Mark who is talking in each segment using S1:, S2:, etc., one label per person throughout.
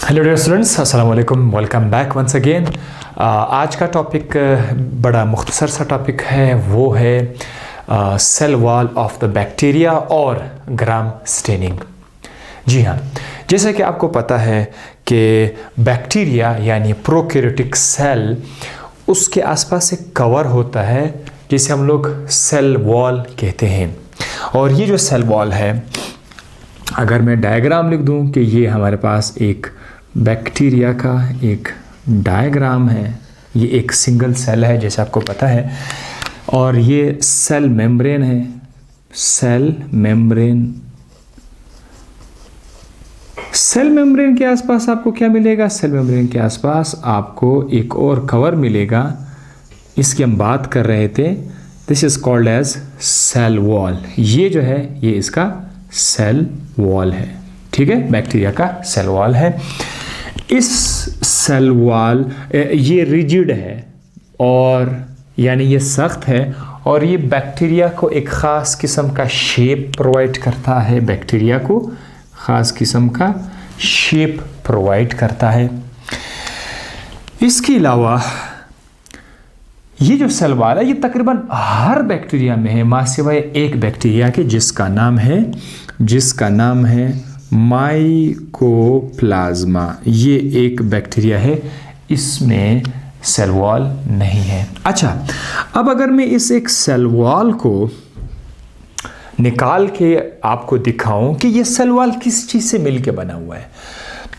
S1: Hello dear students, अस्सलाम वालेकुम, welcome back once again. आज का टॉपिक बड़ा मुख्तसर सा टॉपिक है, वो है cell wall of the bacteria और ग्राम स्टेनिंग। जी हाँ, जैसे कि आपको पता है कि बैक्टीरिया यानी प्रोकैरियोटिक सेल, उसके आसपास एक कवर होता है जिसे हम लोग सेल वॉल कहते हैं। और ये जो सेल वॉल है, अगर मैं डायग्राम लिख दूं कि ये हमारे पास एक बैक्टीरिया का एक डायग्राम है, ये एक सिंगल सेल है जैसे आपको पता है, और ये सेल मेम्ब्रेन है। सेल मेम्ब्रेन के आसपास आपको क्या मिलेगा? सेल मेम्ब्रेन के आसपास आपको एक और कवर मिलेगा, इसकी हम बात कर रहे थे। This is called as cell wall. ये जो है ये इसका सेल वॉल है, ठीक है, बैक्टीरिया का सेल वॉल है। इस सेल वॉल ये रिजिड है और यानी ये सख्त है, और ये बैक्टीरिया को एक ख़ास किस्म का शेप प्रोवाइड करता है। बैक्टीरिया को ख़ास किस्म का शेप प्रोवाइड करता है। इसके अलावा ये जो सेल वॉल है ये तकरीबन हर बैक्टीरिया में है, मां सिवाय एक बैक्टीरिया के जिसका नाम है माइकोप्लाज्मा। ये एक बैक्टीरिया है, इसमें सेल वॉल नहीं है। अच्छा, अब अगर मैं इस एक सेल वॉल को निकाल के आपको दिखाऊं कि ये सेल वॉल किस चीज़ से मिलके बना हुआ है,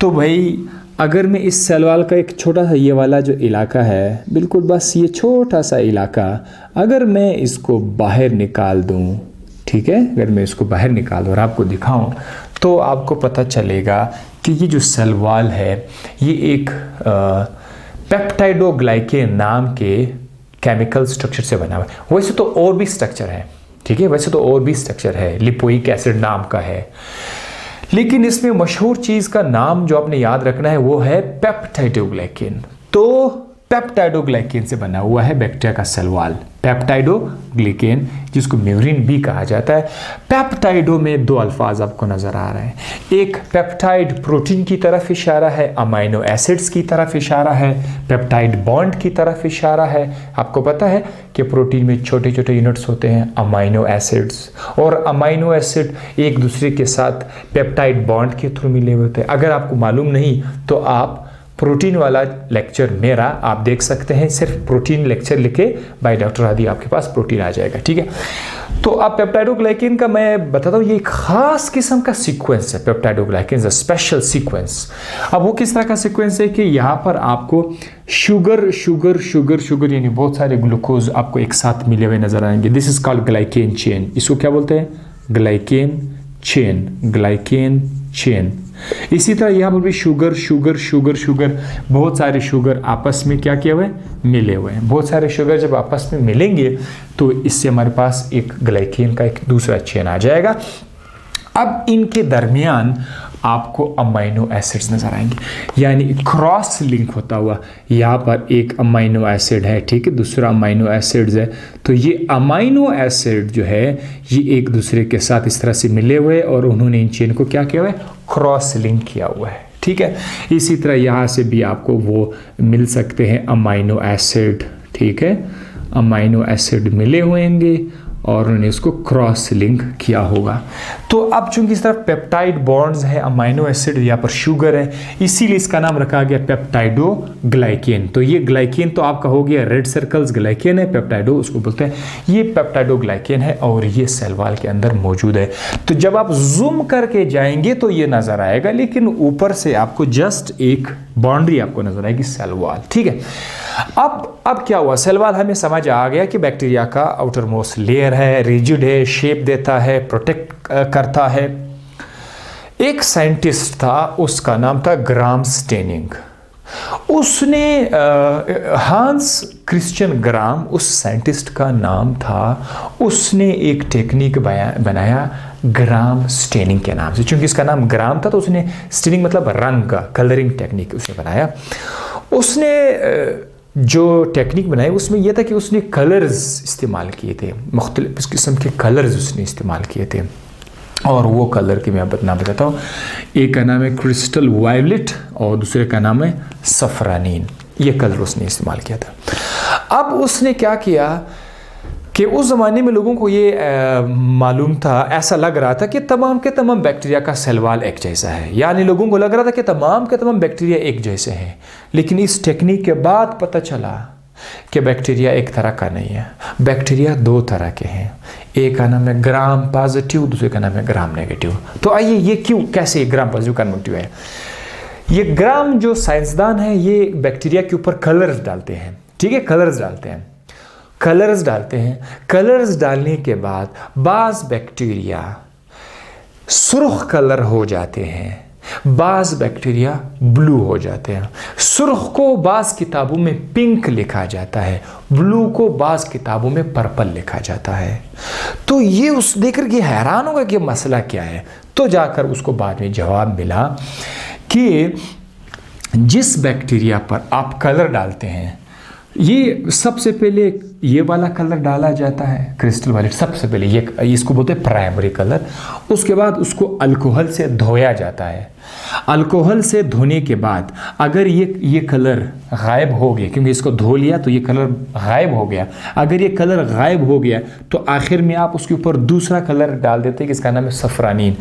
S1: तो भाई अगर मैं इस सेल वॉल का एक छोटा सा ये वाला जो इलाका है, बिल्कुल बस ये छोटा सा इलाका, अगर मैं इसको बाहर निकाल दूं, ठीक है, अगर मैं इसको बाहर निकाल दूं और आपको दिखाऊं, तो आपको पता चलेगा कि ये जो सेल वॉल है ये एक पेप्टाइडोग्लाइकेन नाम के केमिकल स्ट्रक्चर से बना हुआ है। वैसे तो और भी स्ट्रक्चर है, ठीक है, वैसे तो और भी स्ट्रक्चर है, लिपोइक एसिड नाम का है, लेकिन इसमें मशहूर चीज़ का नाम जो आपने याद रखना है वो है पेप्टाइडोग्लाइकेन। तो पेप्टाइडोग्लाइकेन से बना हुआ है बैक्टीरिया का सेल वॉल। पेप्टाइडोग्लाइकेन, जिसको म्यूरिन भी कहा जाता है। पेप्टाइडो में दो अल्फाज आपको नज़र आ रहे हैं, एक पेप्टाइड प्रोटीन की तरफ इशारा है, अमाइनो एसिड्स की तरफ इशारा है, पेप्टाइड बॉन्ड की तरफ इशारा है। आपको पता है कि प्रोटीन में छोटे छोटे यूनिट्स होते हैं अमाइनो एसिड्स, और अमाइनो एसिड एक दूसरे के साथ पेप्टाइड बॉन्ड के थ्रू मिले हुए होते हैं। अगर आपको मालूम नहीं तो आप प्रोटीन वाला लेक्चर मेरा आप देख सकते हैं, सिर्फ प्रोटीन लेक्चर लिखे बाय डॉक्टर हादी, आपके पास प्रोटीन आ जाएगा, ठीक है। तो अब पेप्टाइडोग्लाइकेन का मैं बताता हूँ, ये एक खास किस्म का सीक्वेंस है। Peptidoglycan is a special sequence. अब वो किस तरह का सीक्वेंस है कि यहाँ पर आपको शुगर यानी बहुत सारे ग्लूकोज आपको एक साथ मिले हुए नजर आएंगे। This is called glycan chain. इसको क्या बोलते हैं? Glycan chain. इसी तरह यहाँ पर भी शुगर, बहुत सारे शुगर आपस में क्या किए हुए, मिले हुए हैं। बहुत सारे शुगर जब आपस में मिलेंगे तो इससे हमारे पास एक ग्लाइकेन का एक दूसरा चेन आ जाएगा। अब इनके दरमियान आपको अमाइनो एसिड्स नजर आएंगे, यानी क्रॉस लिंक होता हुआ। यहाँ पर एक अमाइनो एसिड है, ठीक है, दूसरा अमाइनो एसिड्स है, तो ये अमाइनो एसिड जो है ये एक दूसरे के साथ इस तरह से मिले हुए और उन्होंने इन चेन को क्या किया हुआ है, क्रॉस लिंक किया हुआ है, ठीक है। इसी तरह यहाँ से भी आपको वो मिल सकते हैं अमाइनो एसिड, ठीक है, अमाइनो एसिड मिले होंगे और उन्होंने इसको क्रॉस लिंक किया होगा। तो अब चूंकि इस तरफ पेप्टाइड बॉन्ड्स है, अमाइनो एसिड, यहाँ पर शुगर है, इसीलिए इसका नाम रखा गया पेप्टाइडोग्लाइकेन। तो ये ग्लाइकेन तो आपका हो गया, रेड सर्कल्स ग्लाइकेन है, पेप्टाइडो उसको बोलते हैं, ये पेप्टाइडोग्लाइकेन है और ये सेल वॉल के अंदर मौजूद है। तो जब आप जूम करके जाएंगे तो ये नजर आएगा, लेकिन ऊपर से आपको जस्ट एक बाउंड्री आपको नजर आएगी, सेल वॉल, ठीक है। अब क्या हुआ, सेल वॉल हमें समझ आ गया कि बैक्टीरिया का आउटर मोस्ट लेयर है, रिजिड है, शेप देता है, प्रोटेक्ट करता है। एक साइंटिस्ट था, उसका नाम था ग्राम स्टेनिंग। उसने हांस क्रिश्चियन ग्राम उस साइंटिस्ट का नाम था। उसने एक टेक्निक बनाया ग्राम स्टेनिंग के नाम से। चूंकि इसका नाम ग्राम था तो उसने स्टेनिंग मतलब रंग का, कलरिंग टेक्निक उसने बनाया। उसने जो टेक्निक बनाई उसमें यह था कि उसने कलर्स इस्तेमाल किए थे, मुख्तलिफ किस्म के कलर्स उसने इस्तेमाल किए थे। और वो कलर की मैं नाम बताता हूँ। एक का नाम है क्रिस्टल वायलेट और दूसरे का नाम है सफरानीन। ये कलर उसने इस्तेमाल किया था। अब उसने क्या किया कि उस ज़माने में लोगों को ये मालूम था, ऐसा लग रहा था कि तमाम के तमाम बैक्टीरिया का सेल वॉल एक जैसा है, यानी लोगों को लग रहा था कि तमाम के तमाम बैक्टीरिया एक जैसे हैं। लेकिन इस टेक्निक के बाद पता चला कि बैक्टीरिया एक तरह का नहीं है, बैक्टीरिया दो तरह के हैं। एक का नाम है ग्राम पॉजिटिव, दूसरे का नाम है ग्राम नेगेटिव। तो आइए ये क्यों, कैसे ग्राम पॉजिटिव ग्राम नेगेटिव है। ये ग्राम जो साइंसदान है ये बैक्टीरिया के ऊपर कलर्स डालते हैं, ठीक है, कलर्स डालते हैं, कलर्स डालते हैं। कलर्स डालने के बाद बाज़ बैक्टीरिया सुर्ख कलर हो जाते हैं, बाज़ बैक्टीरिया ब्लू हो जाते हैं। सुर्ख को बाज़ किताबों में पिंक लिखा जाता है, ब्लू को बाज़ किताबों में पर्पल लिखा जाता है। तो ये उस देखकर के हैरान होगा कि मसला क्या है। तो जाकर उसको बाद में जवाब मिला कि जिस बैक्टीरिया पर आप कलर डालते हैं, ये सबसे पहले ये वाला कलर डाला जाता है क्रिस्टल वायलेट, सबसे पहले ये इसको बोलते हैं प्राइमरी कलर। उसके बाद उसको अल्कोहल से धोया जाता है। अल्कोहल से धोने के बाद अगर ये कलर गायब हो गया, क्योंकि इसको धो लिया तो ये कलर गायब हो गया, अगर ये कलर गायब हो गया तो आखिर में आप उसके ऊपर दूसरा कलर डाल देते हैं जिसका नाम है सफरानीन।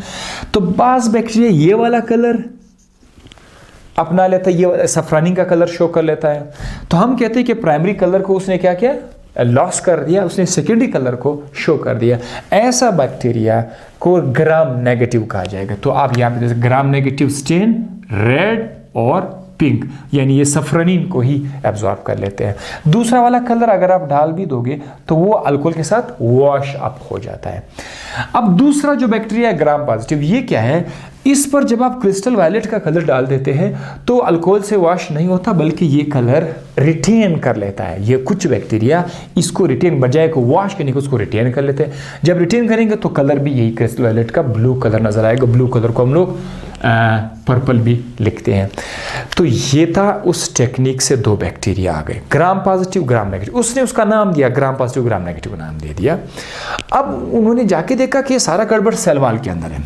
S1: तो बाज़ बैक्टीरिया ये वाला कलर अपना लेता है, ये सफरानी का कलर शो कर लेता है। तो हम कहते हैं कि प्राइमरी कलर को उसने क्या किया, लॉस कर दिया, उसने सेकेंडरी कलर को शो कर दिया। ऐसा बैक्टीरिया को ग्राम नेगेटिव कहा जाएगा। तो आप यहाँ पे ग्राम नेगेटिव स्टेन रेड और पिंक, यानी ये सफरानीन को ही एब्जॉर्ब कर लेते हैं। दूसरा वाला कलर अगर आप डाल भी दोगे तो वो अल्कोहल के साथ वॉश अप हो जाता है। अब दूसरा जो बैक्टीरिया है ग्राम पॉजिटिव, ये क्या है, इस पर जब आप क्रिस्टल वायलेट का कलर डाल देते हैं तो अल्कोहल से वॉश नहीं होता, बल्कि ये कलर रिटेन कर लेता है। ये कुछ बैक्टीरिया इसको रिटेन, बजाय को वॉश करने को उसको रिटेन कर लेते हैं। जब रिटेन करेंगे तो कलर भी यही क्रिस्टल वायलेट का ब्लू कलर नजर आएगा। ब्लू कलर को हम लोग पर्पल भी लिखते हैं। तो ये था उस टेक्निक से दो बैक्टीरिया आ गए, ग्राम पॉजिटिव ग्राम नेगेटिव। उसने उसका नाम दिया ग्राम पॉजिटिव ग्राम नेगेटिव नाम दे दिया। अब उन्होंने जाके देखा कि ये सारा गड़बड़ सेल वॉल के अंदर है,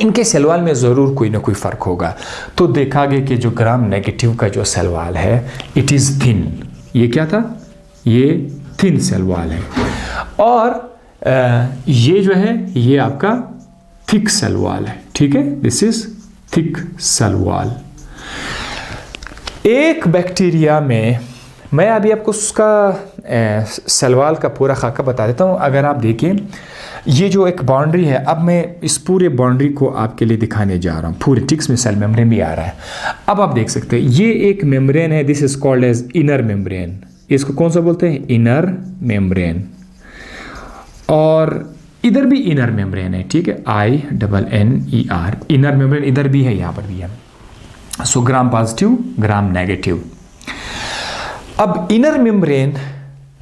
S1: इनके सेल वॉल में ज़रूर कोई ना कोई फ़र्क होगा। तो देखा गया कि जो ग्राम नेगेटिव का जो सेल वॉल है इट इज़ थिन। ये क्या था, ये थिन सेल वॉल है। और ये जो है ये आपका थिक सेल वॉल है, ठीक है, this is thick cell wall. एक बैक्टीरिया में मैं अभी आपको उसका सेल वॉल का पूरा खाका बता देता हूँ। अगर आप देखें ये जो एक बाउंड्री है, अब मैं इस पूरे बाउंड्री को आपके लिए दिखाने जा रहा हूँ। पूरे टिक्स में सेल मेम्ब्रेन भी आ रहा है। अब आप देख सकते हैं ये एक मेम्ब्रेन है, this is called as inner membrane. इसको कौन सा बोलते हैं, इनर मेम्ब्रेन। और इधर भी इनर मेम्ब्रेन है, ठीक है, INNER, इनर मेम्ब्रेन इधर भी है, यहाँ पर भी है। सो ग्राम पॉजिटिव ग्राम नेगेटिव। अब इनर मेम्ब्रेन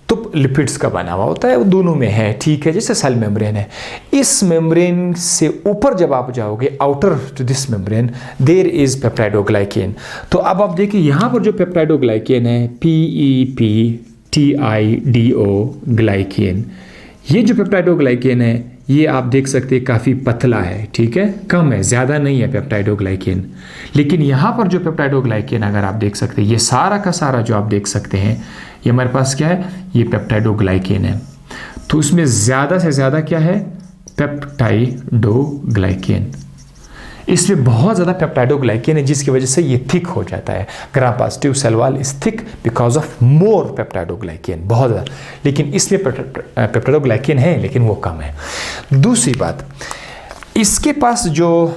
S1: तो लिपिड्स का बना हुआ होता है, वो दोनों में है, ठीक है, जैसे सेल मेम्ब्रेन है। इस मेम्ब्रेन से ऊपर जब आप जाओगे, outer to this membrane there is peptidoglycan. तो अब आप देखिए यहाँ पर जो पेप्टाइडोग्लाइकेन है PEPTIDO ग्लाइकेन, ये जो पेप्टाइडोग्लाइकेन है ये आप देख सकते हैं काफ़ी पतला है, ठीक है, कम है, ज़्यादा नहीं है पेप्टाइडोग्लाइकेन। लेकिन यहाँ पर जो पेप्टाइडोग्लाइकेन अगर आप देख सकते हैं, ये सारा का सारा जो आप देख सकते हैं, ये हमारे पास क्या है, ये पेप्टाइडोग्लाइकेन है। तो उसमें ज़्यादा से ज़्यादा क्या है, पेप्टाइडोग्लाइकेन। इसमें बहुत ज़्यादा पेप्टाइडोग्लाइकेन है जिसकी वजह से ये थिक हो जाता है। Gram positive cell wall is thick because of more peptidoglycan, बहुत ज़्यादा। लेकिन इसमें पेप्टाइडोग्लाइकेन है लेकिन वो कम है। दूसरी बात, इसके पास जो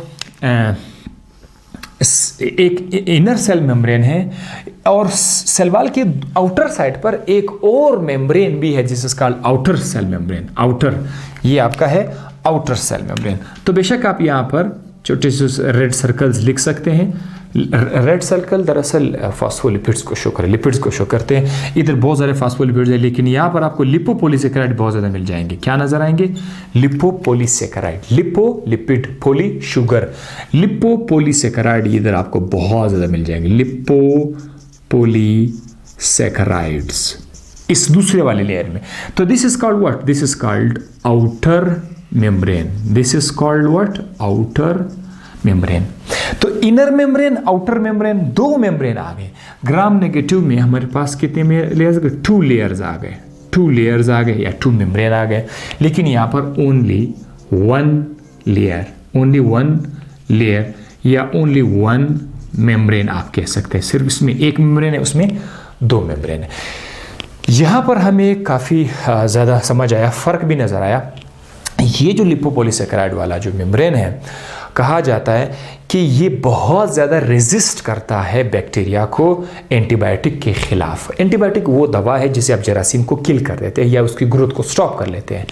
S1: एक इनर सेल मेम्ब्रेन है और सेल वॉल के आउटर साइड पर एक और मेम्ब्रेन भी है जिससे called outer cell membrane. Outer, ये आपका है आउटर सेल मेम्ब्रेन। तो बेशक आप यहाँ पर छोटे से रेड सर्कल्स लिख सकते हैं। रेड सर्कल दरअसल फॉस्फोलिपिड्स को शो करे, लिपिड्स को शो करते हैं। इधर बहुत सारे फॉस्फोलिपिड्स है, लेकिन यहाँ पर आपको लिपोपोलीसेकेराइड बहुत ज़्यादा मिल जाएंगे। क्या नजर आएंगे, लिपोपोलीसेकेराइड, लिपो लिपिड, पोली शुगर, लिपोपोलीसेकेराइड इधर आपको बहुत ज़्यादा मिल जाएंगे, लिपोपोलीसेकेराइड्स इस दूसरे वाले लेयर में। तो this is called what, this is called outer membrane, this is called what, outer membrane. तो इनर मेम्ब्रेन, आउटर मेम्ब्रेन, दो मेम्ब्रेन आ गए। ग्राम नेगेटिव में हमारे पास कितने लेयर्स आ गए, 2 लेयर्स आ गए, 2 लेयर्स आ गए या 2 मेम्ब्रेन आ गए। लेकिन यहाँ पर ओनली 1 लेयर, ओनली 1 लेयर या ओनली 1 मेम्ब्रेन आप कह सकते हैं। सिर्फ इसमें एक मेम्ब्रेन है, उसमें 2 मेम्ब्रेन है। यहाँ पर हमें काफ़ी ज़्यादा समझ आया, फ़र्क भी नज़र आया। ये जो लिपोपॉलीसेकेराइड वाला जो मेम्ब्रेन है, कहा जाता है कि ये बहुत ज़्यादा रेजिस्ट करता है बैक्टीरिया को एंटीबायोटिक के ख़िलाफ़। एंटीबायोटिक वो दवा है जिसे आप जरासीम को किल कर देते हैं या उसकी ग्रोथ को स्टॉप कर लेते हैं।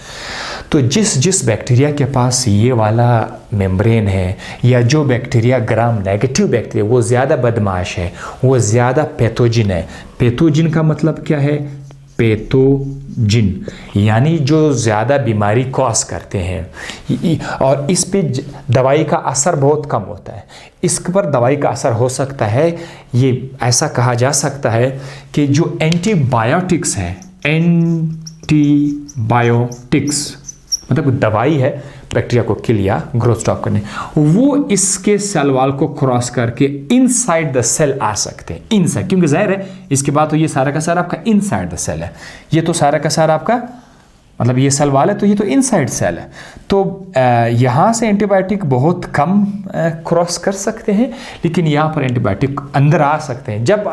S1: तो जिस बैक्टीरिया के पास ये वाला मेम्ब्रेन है या जो बैक्टीरिया ग्राम नेगेटिव बैक्टीरिया, वो ज़्यादा बदमाश है, वो ज़्यादा पैथोजिन है। पैथोजिन का मतलब क्या है, पैथोजिन यानी जो ज़्यादा बीमारी कॉज करते हैं, और इस पे दवाई का असर बहुत कम होता है। इस पर दवाई का असर हो सकता है, ये ऐसा कहा जा सकता है कि जो एंटीबायोटिक्स हैं, एंटीबायोटिक्स मतलब दवाई है बैक्टीरिया को किल या ग्रोथ स्टॉप करने, वो इसके सेल वॉल को क्रॉस करके इनसाइड द सेल आ सकते हैं। इनसाइड, क्योंकि जाहिर है इसके बाद तो ये सारा का सारा आपका इनसाइड द सेल है, ये तो सारा का सारा आपका मतलब ये सेल वॉल है, तो ये तो इनसाइड सेल है। तो यहाँ से एंटीबायोटिक बहुत कम क्रॉस कर सकते हैं, लेकिन यहाँ पर एंटीबायोटिक अंदर आ सकते हैं। जब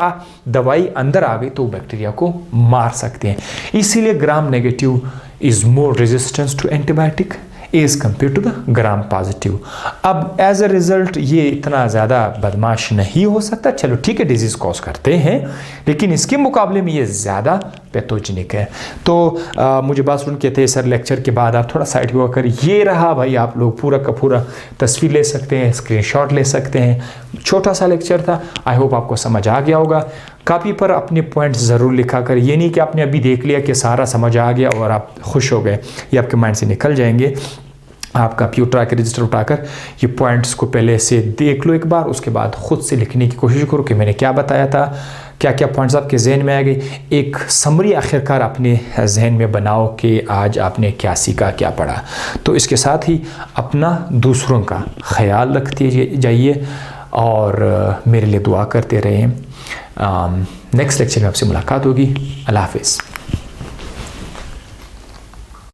S1: दवाई अंदर आ गई तो बैक्टीरिया को मार सकते हैं। इसीलिए Gram negative is more resistance to antibiotic as compare to the Gram positive. अब एज अ रिजल्ट ये इतना ज़्यादा बदमाश नहीं हो सकता। चलो ठीक है, डिजीज़ कॉज करते हैं, लेकिन इसके मुकाबले में ये ज़्यादा पैथोजेनिक है। तो मुझे बात सुन के थे, सर लेक्चर के बाद आप थोड़ा साइड हुआ कर, ये रहा भाई, आप लोग पूरा का पूरा तस्वीर ले सकते हैं, स्क्रीनशॉट ले सकते हैं। छोटा सा लेक्चर था, आई होप आपको समझ आ गया होगा। कापी पर अपने पॉइंट्स ज़रूर लिखा कर, ये नहीं कि आपने अभी देख लिया कि सारा समझ आ गया और आप खुश हो गए, ये आपके माइंड से निकल जाएंगे। आप कंप्यूटर आकर रजिस्टर उठाकर ये पॉइंट्स को पहले से देख लो एक बार, उसके बाद ख़ुद से लिखने की कोशिश करो कि मैंने क्या बताया था, क्या क्या पॉइंट्स आपके जहन में आ गए। एक समरी आखिरकार अपने जहन में बनाओ कि आज आपने क्या सीखा, क्या पढ़ा। तो इसके साथ ही अपना दूसरों का ख्याल रखते जाइए और मेरे लिए दुआ करते रहें। नेक्स्ट लेक्चर में आपसे मुलाकात होगी। अल्लाह हाफ़िज़।